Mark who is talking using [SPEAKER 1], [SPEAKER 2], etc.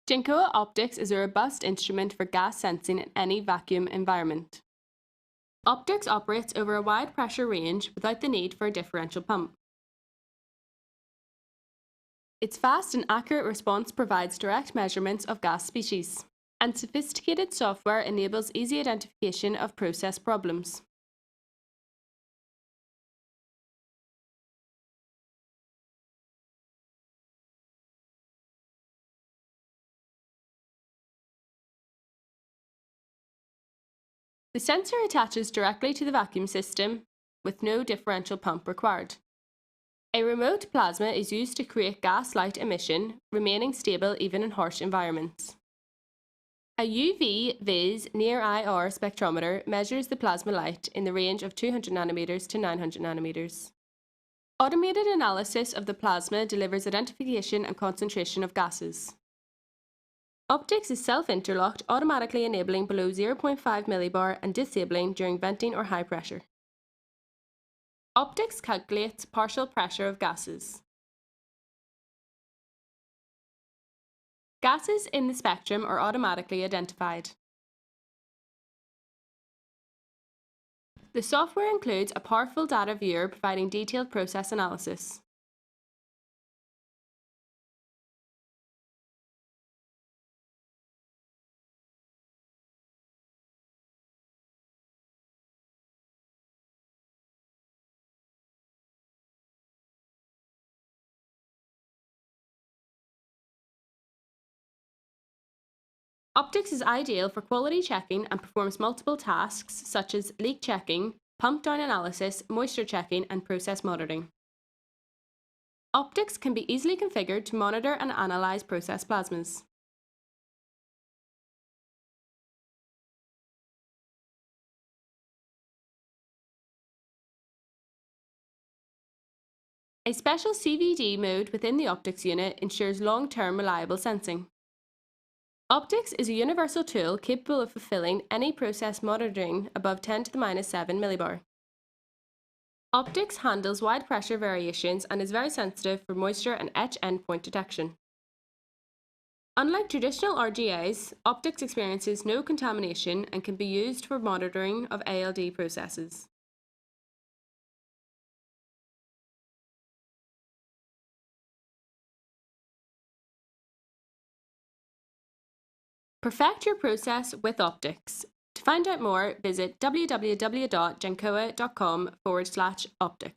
[SPEAKER 1] Gencoa Optix is a robust instrument for gas sensing in any vacuum environment. Optix operates over a wide pressure range without the need for a differential pump. Its fast and accurate response provides direct measurements of gas species, and sophisticated software enables easy identification of process problems. The sensor attaches directly to the vacuum system with no differential pump required. A remote plasma is used to create gas light emission, remaining stable even in harsh environments. A UV-Vis near-IR spectrometer measures the plasma light in the range of 200 nanometers to 900 nanometers. Automated analysis of the plasma delivers identification and concentration of gases. Optix is self-interlocked, automatically enabling below 0.5 millibar and disabling during venting or high pressure. Optix calculates partial pressure of gases. Gases in the spectrum are automatically identified. The software includes a powerful data viewer providing detailed process analysis. Optix is ideal for quality checking and performs multiple tasks such as leak checking, pump down analysis, moisture checking, and process monitoring. Optix can be easily configured to monitor and analyze process plasmas. A special CVD mode within the Optix unit ensures long-term reliable sensing. Optix is a universal tool capable of fulfilling any process monitoring above 10 to the minus 7 millibar. Optix handles wide pressure variations and is very sensitive for moisture and etch endpoint detection. Unlike traditional RGAs, Optix experiences no contamination and can be used for monitoring of ALD processes. Perfect your process with Optix. To find out more, visit www.gencoa.com/optix.